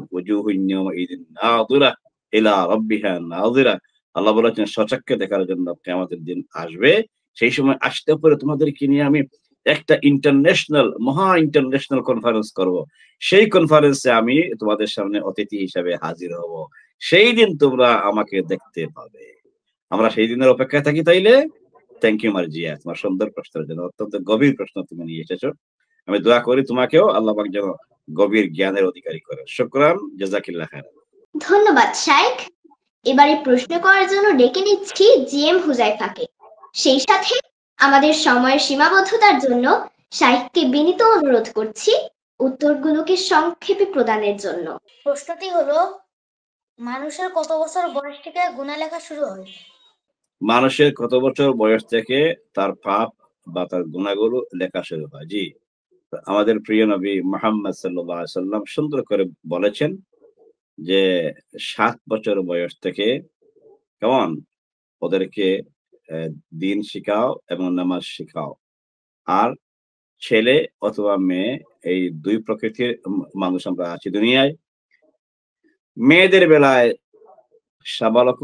[SPEAKER 4] আল্লাহ বলেছেন সচক্ষে দেখার জন্য কিয়ামতের দিন আসবে। সেই সময় আসতে পরে তোমাদেরকে নিয়ে আমি একটা মহা ইন্টারন্যাশনাল কনফারেন্স করব। সেই কনফারেন্সে আমি তোমাদের সামনে অতিথি হিসাবে হাজির হব। সেই দিন তোমরা আমাকে দেখতে পাবে। আমরা সেই দিনের অপেক্ষায় থাকি। তাইলে থ্যাংক ইউ মার্জিয়া, তোমার সুন্দর প্রশ্নের জন্য। অত্যন্ত গভীর প্রশ্ন তুমি নিয়ে এসেছো। আমি দোয়া করি তোমাকেও আল্লাহ পাক যেন গভীর জ্ঞানের অধিকারী করে। শুকরান, জাযাকিল্লাহ খাইরান।
[SPEAKER 3] ধন্যবাদ শাইখ। এবারে প্রশ্ন করার জন্য ডেকে নিচ্ছি জিএম হুজাইফাকে। সেই সাথে আমাদের সময়ের সীমাবদ্ধতার জন্য শাইখকে বিনীত অনুরোধ করছি উত্তরগুলোকে সংক্ষেপে প্রদানের জন্য।
[SPEAKER 6] প্রশ্নটি হলো, মানুষের কত বছর বয়স থেকে গুনাহ লেখা শুরু হয়?
[SPEAKER 4] মানুষের কত বছর বয়স থেকে তার পাপ বা তার গুনাহগুলো লেখা শুরু হয়? জি, আমাদের প্রিয় নবী মুহাম্মদ সাল্লাল্লাহু আলাইহি সাল্লাম সুন্দর করে বলেছেন যে 7 বছর বয়স থেকে কেমন ওদেরকে দিন শিখাও এবং নামাজ শিখাও। আর ছেলে অথবা মেয়ে, এই দুই প্রকৃতির মানুষ আমরা আছি দুনিয়ায়। মেয়েদের বেলায় সাবালক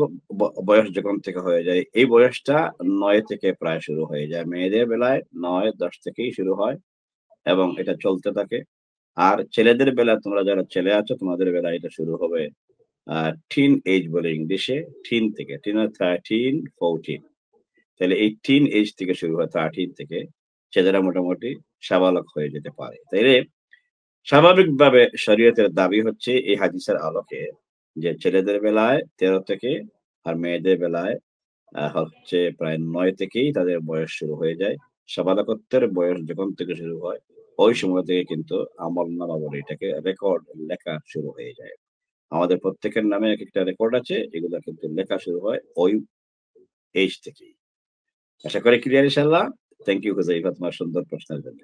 [SPEAKER 4] বয়স যখন থেকে হয়ে যায়, এই বয়সটা 9 থেকে প্রায় শুরু হয়ে যায়। মেয়েদের বেলায় 9-10 থেকেই শুরু হয় এবং এটা চলতে থাকে। আর ছেলেদের বেলায়, তোমরা যারা ছেলে আছো, তোমাদের বেলায় এটা শুরু হবে টিন এজ বলে ইংলিশে, টিন থেকে, 13, 14। তাহলে এই টিন এজ থেকে শুরু হয়, 13 থেকে ছেলেরা মোটামুটি সাবালক হয়ে যেতে পারে। তাইলে স্বাভাবিকভাবে শরীয়তের দাবি হচ্ছে এই হাদিসের আলোকে যে ছেলেদের বেলায় 13 থেকে, আর মেয়েদের বেলায় হচ্ছে প্রায় 9 থেকেই তাদের বয়স শুরু হয়ে যায়। সাবালকত্বের বয়স যখন থেকে শুরু হয়, ওই সময় থেকে কিন্তু আমলনামা বলে এটাকে, রেকর্ড লেখা শুরু হয়ে যায়। আমাদের প্রত্যেকের নামে এক একটা রেকর্ড আছে, এগুলো কিন্তু লেখা শুরু হয় ওই এজ থেকেই। আশা করি ক্লিয়ার ইনশাআল্লাহ। থ্যাংক ইউ হুজাইফা তোমার সুন্দর প্রশ্নের জন্য।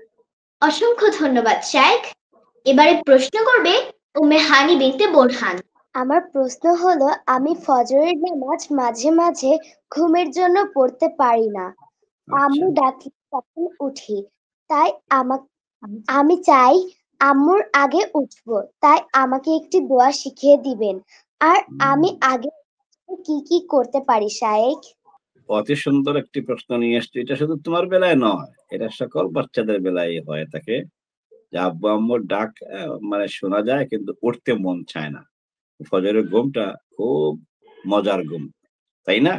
[SPEAKER 3] অসংখ্য ধন্যবাদ শাইখ। এবারে প্রশ্ন করবে উম্মে হানি বিনতে বোরহান।
[SPEAKER 7] আমার প্রশ্ন হলো, আমি ফজরের নামাজ মাঝে মাঝে ঘুমের জন্য পড়তে পারি না। আম্মু ডাকলে তখন উঠি। তাই আমি চাই আম্মুর আগে উঠবো। তাই আমাকে একটি দোয়া শিখিয়ে দিবেন। আর আমি আগে কি কি করতে পারি শাইখ?
[SPEAKER 4] অতি সুন্দর একটি প্রশ্ন নিয়ে এসছি। এটা শুধু তোমার বেলায় নয়, এটা সকল বাচ্চাদের বেলায় হয়ে থাকে যে আব্বু আম্মুর ডাক মানে শোনা যায় কিন্তু উঠতে মন চায় না। ফজরের ঘুমটা খুব মজার ঘুম, তাই না?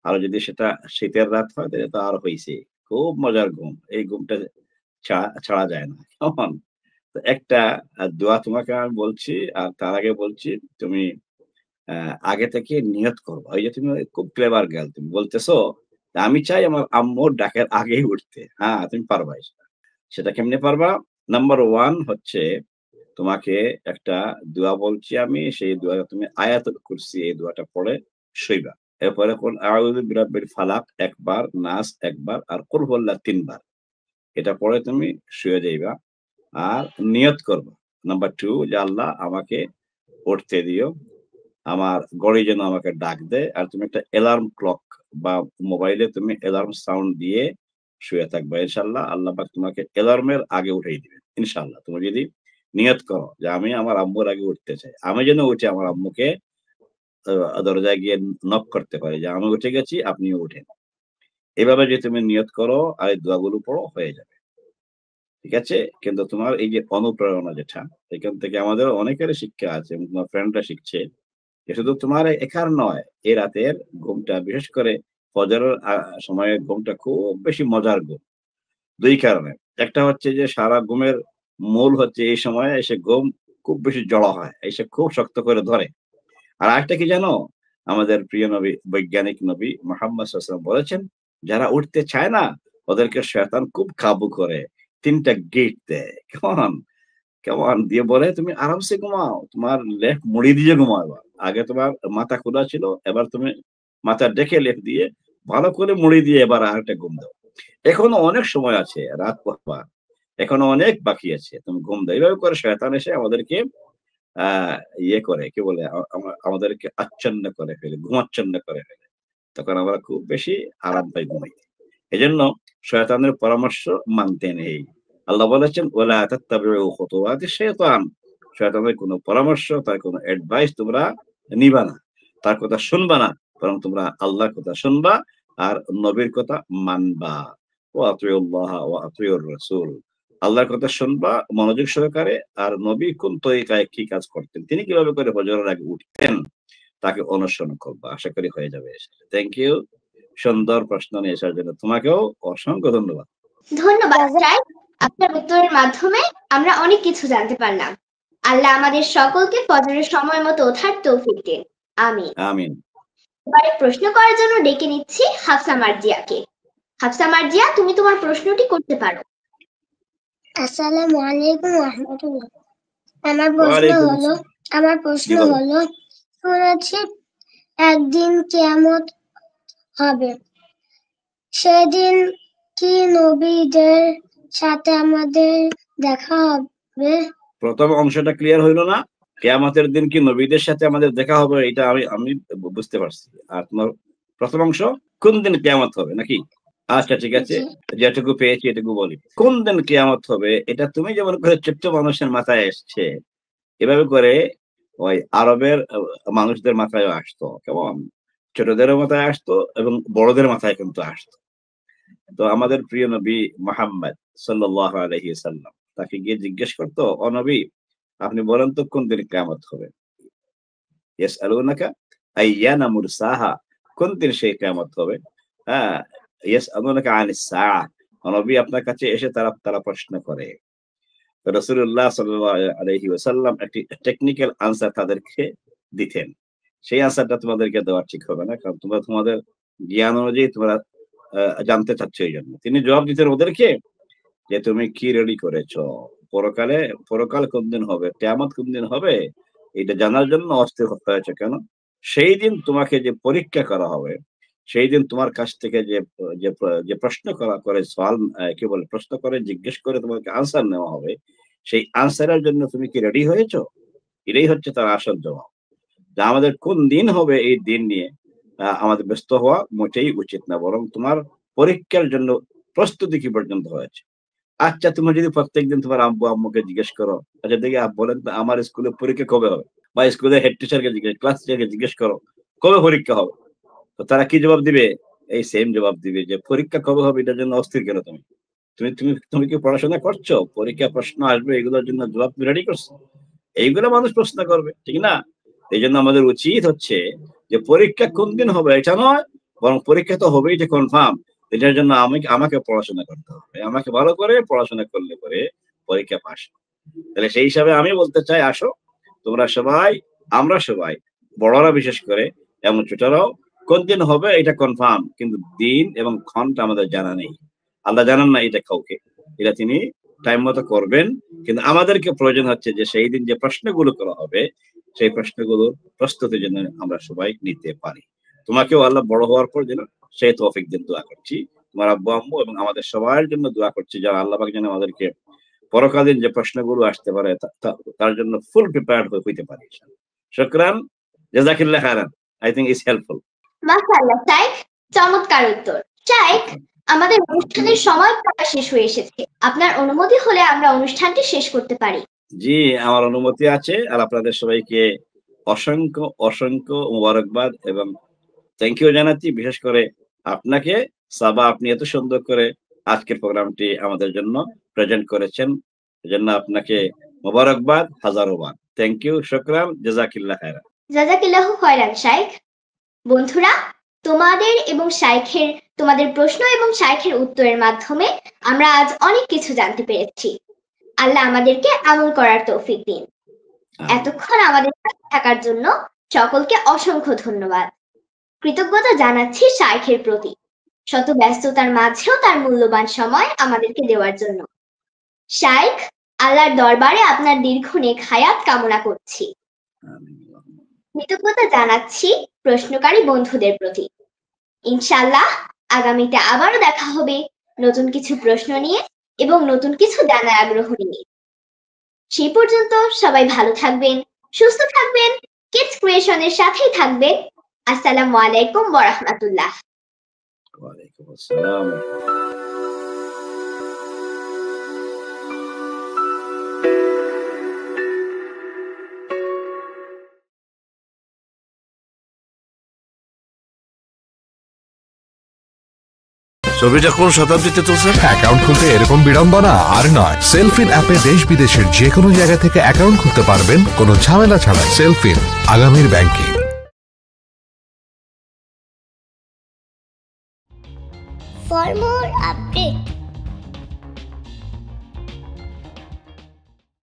[SPEAKER 4] আর যদি সেটা শীতের রাত হয় তাহলে তো আর হয়েছে, খুব মজার ঘুম। এই ঘুমটা ছাড়া যায় না। কেমন? তো একটা দোয়া তোমাকে আমি বলছি, আর তার আগে বলছি তুমি আগে থেকে নিয়ত করবো। ওই যে তুমি খুব ক্লেভার গার্ল, তুমি বলতেছো আমি চাই আমার আম্মুর ডাকের আগেই উঠতে। হ্যাঁ, তুমি পারবা। সেটা কেমনে পারবা? নাম্বার 1 হচ্ছে তোমাকে একটা দোয়া বলছি আমি, সেই দোয়াটা তুমি আয়াতুল কুরসি এই দোয়াটা পড়ে শুইবা। এরপরে কোন আউযু বিরাব্বিল ফালাক একবার, নাস একবার, আর কুল হুয়াল্লাহ 3 বার। এটা পড়ে তুমি শুয়ে যাইবা আর নিয়ত করবা। নাম্বার 2 যে আল্লাহ আমাকে উঠতে দিও, আমার ঘড়ি যেন আমাকে ডাক দেয়। আর তুমি একটা অ্যালার্ম ক্লক বা মোবাইলে তুমি অ্যালার্ম সাউন্ড দিয়ে শুয়ে থাকবা। ইনশাআল্লাহ আল্লাহ পাক তোমাকে অ্যালার্মের আগে উঠাই দিবেন ইনশাআল্লাহ। তুমি যদি নিয়ত করো যে আমি আমার আম্মুর আগে উঠতে চাই, আমি যেন উঠে আমার আম্মুকে দরজায় গিয়ে নক করতে পারি যে আমি উঠে গেছি, আপনিও উঠেন। এভাবে যদি তুমি নিয়ত করো আর এই দোয়াগুলো পড়ো, হয়ে যাবে। ঠিক আছে? কিন্তু তোমার এই যে অনুপ্রেরণা যেটা, এখান থেকে আমাদের অনেকেরই শিক্ষা আছে, তোমার ফ্রেন্ডরা শিখছে। শুধু তোমার একার নয়, এই রাতের ঘুমটা, বিশেষ করে ফজরের সময়ের ঘুমটা খুব বেশি মজার ঘুম। 2 কারণে। একটা হচ্ছে যে সারা ঘুমের মূল হচ্ছে এই সময়ে এসে ঘুম খুব বেশি জড়ো হয়, এসে খুব শক্ত করে ধরে। আর আরেকটা কি জানো, আমাদের প্রিয় নবী, বৈজ্ঞানিক নবী মুহাম্মদ সাল্লাল্লাহু আলাইহি ওয়াসাল্লাম বলেছেন, যারা উঠতে চায় না ওদেরকে শয়তান খুব কাবু করে, 3টা গেট দেয়। কেমন কেমন দিয়ে বলে তুমি আরামসে ঘুমাও, তোমার লেফট মুড়ি দিয়ে ঘুমাও। এবার আগে তোমার মাথা খোলা ছিল, এবার তুমি মাথা ডেকে লেফট দিয়ে ভালো করে মুড়ি দিয়ে এবার আরেকটা ঘুম দাও। এখনো অনেক সময় আছে, রাত পড়বার এখনো অনেক বাকি আছে, তুমি ঘুম দাও। এইভাবে করে শয়তান এসে আমাদেরকে ইয়ে করে, কি বলে, আমাদেরকে আচ্ছন্ন করে ফেলে, ঘুমাচ্ছন্ন করে ফেলে। তখন আমরা খুব বেশি আরাম পাই ঘুমাইতে। এজন্য শয়তানের পরামর্শ মানতে নেই। আল্লাহ বলেছেন ওয়ালা তাত্তাবিউ খুতুওয়াতিশ শাইতান, শয়তানের কোনো পরামর্শ, তার কোনো অ্যাডভাইস তোমরা নিবা না, তার কথা শুনবা না, বরং তোমরা আল্লাহর কথা শুনবা আর নবীর কথা মানবা। ওয়া আতিউল্লাহ ওয়া আতিউর রাসূল, আল্লাহর কথা শুনবা মনোযোগ সহকারে, আর নবী কোন তরিকায় কি কাজ করতেন, তিনি কিভাবে করে ফজরের আগে উঠতেন, তাকে অনুসরণ করবা। আশা করি হয়ে যাবে। থ্যাংক ইউ সুন্দর প্রশ্ন নিয়ে আসার জন্য তোমাকেও অসংখ্য ধন্যবাদ।
[SPEAKER 3] ধন্যবাদ স্যার, আপনার উত্তরের মাধ্যমে আমরা অনেক কিছু জানতে পারলাম। আল্লাহ আমাদের সকলকে ফজরের সময় মতো ওঠার তৌফিক দিন। আমিন
[SPEAKER 4] আমিন।
[SPEAKER 3] এবারে প্রশ্ন করার জন্য ডেকে নিচ্ছি হাফসা মার্জিয়াকে। হাফসা মার্জিয়া, তুমি তোমার প্রশ্নটি করতে পারো।
[SPEAKER 8] আসসালামু আলাইকুম ওয়া রাহমাতুল্লাহ। আমার প্রশ্ন হলো শুনেছি একদিন কিয়ামত হবে, সেদিন কি নবীদের সাথে আমাদের দেখা হবে?
[SPEAKER 4] প্রথম অংশটা ক্লিয়ার হইলো না, কিয়ামতের দিন কি নবীদের সাথে আমাদের দেখা হবে, এটা আমি বুঝতে পারছি। আর তোমার প্রথম অংশ কোন দিন কিয়ামত হবে নাকি? আচ্ছা ঠিক আছে, যেটুকু পেয়েছি এটুকু বলি। কোন দিন কিয়ামত হবে এটা তুমি যেমন করে ছোট্ট মানুষের মাথায় এসছে, এভাবে করে ওই আরবের মানুষদের মাথায় আসতো, কেমন ছোটদের মাথায় আসতো এবং বড়দের মাথায় কিন্তু আসতো। তো আমাদের প্রিয় নবী মুহাম্মদ সাল্লাল্লাহু আলাইহি ওয়াসাল্লাম তাকে গিয়ে জিজ্ঞেস করতো, ও নবী আপনি বলেন তো কোন দিন কিয়ামত হবে? ইয়াসআলুনাকা আইয়ানা মুরসাহা, কোন দিন সেই কিয়ামত হবে? হ্যাঁ, ইয়াসআলুনাকা আনিস সাআহ, নবী আপনার কাছে এসে তারা প্রশ্ন করে। রাসূলুল্লাহ সাল্লাল্লাহু আলাইহি ওয়াসাল্লাম একটি টেকনিক্যাল আনসার তাদেরকে দিতেন। সেই আনসারটা তোমাদেরকে দেওয়া ঠিক হবে না, কারণ তোমাদের জ্ঞান অনুযায়ী তোমরা জানতে চাচ্ছ, এই জন্য তিনি জবাব দিতেন ওদেরকে যে তুমি কি রেডি করেছো, পরকাল কোন দিন হবে, কিয়ামত কোন দিন হবে, এটা জানার জন্য অস্থির হয়েছে কেন? সেই দিন তোমাকে যে পরীক্ষা করা হবে, সেই দিন তোমার কাছ থেকে যে প্রশ্ন করে সওয়াল, কি বলে, প্রশ্ন করে জিজ্ঞেস করে তোমাকে আনসার নেওয়া হবে, সেই আনসারের জন্য তুমি কি রেডি হয়েছো? এটাই হচ্ছে তার আসল জবাব। যে আমাদের কোন দিন হবে এই দিন নিয়ে আমাদের ব্যস্ত হওয়া মোটেই উচিত না, বরং তোমার পরীক্ষার জন্য প্রস্তুতি কি পর্যন্ত হয়েছে। আচ্ছা, তুমি যদি প্রত্যেকদিন তোমার আব্বু আম্মুকে জিজ্ঞেস করো, আচ্ছা দেখি বলেন তো আমার স্কুলে পরীক্ষা কবে হবে, বা স্কুলের হেড টিচারকে ক্লাস টিচারকে জিজ্ঞেস করো কবে পরীক্ষা হবে, তো তারা কি জবাব দিবে? এই সেম জবাব দিবে যে পরীক্ষা কবে হবে এটার জন্য অস্থির কেন তুমি? তুমি কি পড়াশোনা করছো? পরীক্ষা প্রশ্ন আসবে, এগুলোর জন্য জবাব তুমি রেডি করছো? এইগুলো মানুষ প্রশ্ন করবে, ঠিক না? এই জন্য আমাদের উচিত হচ্ছে যে পরীক্ষা কোন দিন হবে এটা নয়, বরং পরীক্ষা তো হবেই, এটা কনফার্ম। এটার জন্য আমাকে পড়াশোনা করতে হবে, আমাকে ভালো করে পড়াশোনা করলে পরে পরীক্ষা পাস। তাহলে সেই হিসাবে আমি বলতে চাই, আসো তোমরা সবাই, আমরা সবাই, বড়রা বিশেষ করে এবং ছোটরাও, কোন দিন হবে এটা কনফার্ম, কিন্তু দিন এবং ক্ষণটা আমাদের জানা নেই। আল্লাহ জানান না এটা কাউকে, এটা তিনি টাইম মতো করবেন, কিন্তু আমাদেরকে প্রয়োজন হচ্ছে যে সেই দিন যে প্রশ্নগুলো করা হবে সেই প্রশ্নগুলোর প্রস্তুতি যেন আমরা সবাই নিতে পারি। তোমাকেও আল্লাহ বড় হওয়ার পর যেন সেই তৌফিক দিন দোয়া করছি, তোমার আব্বু আম্মু এবং আমাদের সবার জন্য দোয়া করছি, যারা আল্লাহ পাক যেন আমাদেরকে পরকালীন যে প্রশ্নগুলো আসতে পারে তার জন্য ফুল প্রিপেয়ার্ড হইতে পারি। শুকরান, জাযাকিল্লাহ খায়রান। I think it's helpful.
[SPEAKER 3] মাশাআল্লাহ শাইখ, চমৎকার উত্তর। শাইখ, আমাদের অনুষ্ঠানের সময় প্রায় শেষ হয়ে এসেছে। আপনার অনুমতি হলে আমরা অনুষ্ঠানটি শেষ করতে পারি।
[SPEAKER 4] জি, আমার অনুমতি আছে। আর আপনাদের সবাইকে অসংখ্য অসংখ্য মোবারকবাদ এবং থ্যাংক ইউ জানাচ্ছি, বিশেষ করে আপনাকে সাবা, আপনি এত সুন্দর করে আজকের প্রোগ্রামটি আমাদের জন্য প্রেজেন্ট করেছেন, এজন্য আপনাকে মোবারকবাদ, হাজারোবাদ। থ্যাংক ইউ, শুকরান, জাযাকিল্লাহ খায়রান।
[SPEAKER 3] জাযাকিল্লাহু খায়রান শাইখ। বন্ধুরা, তোমাদের প্রশ্ন এবং শাইখের উত্তরের মাধ্যমে আমরা আজ অনেক কিছু জানতে পেরেছি। আল্লাহ আমাদেরকে আমল করার তৌফিক দিন। এতক্ষণ আমাদের সাথে থাকার জন্য সকলকে অসংখ্য ধন্যবাদ। কৃতজ্ঞতা জানাচ্ছি শাইখের প্রতি, শত ব্যস্ততার মাঝেও তার মূল্যবান সময় আমাদেরকে দেওয়ার জন্য। শাইখ, আল্লাহর দরবারে আপনার দীর্ঘ নেক হায়াত কামনা করছি। কৃতজ্ঞতা জানাচ্ছি প্রশ্নকারী বন্ধুদের প্রতি। ইনশাআল্লাহ আগামীতে আবারও দেখা হবে নতুন কিছু প্রশ্ন নিয়ে এবং নতুন কিছু জানার আগ্রহ নিয়ে। সেই পর্যন্ত সবাই ভালো থাকবেন, সুস্থ থাকবেন, কিডস ক্রিয়েশনের সাথেই থাকবেন। আসসালামু আলাইকুম ওয়া রাহমাতুল্লাহ।
[SPEAKER 4] ওয়া আলাইকুম আসসালাম।
[SPEAKER 1] ছবিটা কোন শতাব্দীতে চলছে?
[SPEAKER 2] অ্যাকাউন্ট খুলতে এরকম বিড়ম্বনা আর নয়। সেলফিন অ্যাপে দেশ বিদেশের যে কোনো জায়গা থেকে অ্যাকাউন্ট খুলতে পারবেন কোনো ঝামেলা ছাড়াই। সেলফিন, আগামীর ব্যাংকিং।
[SPEAKER 8] For more updates,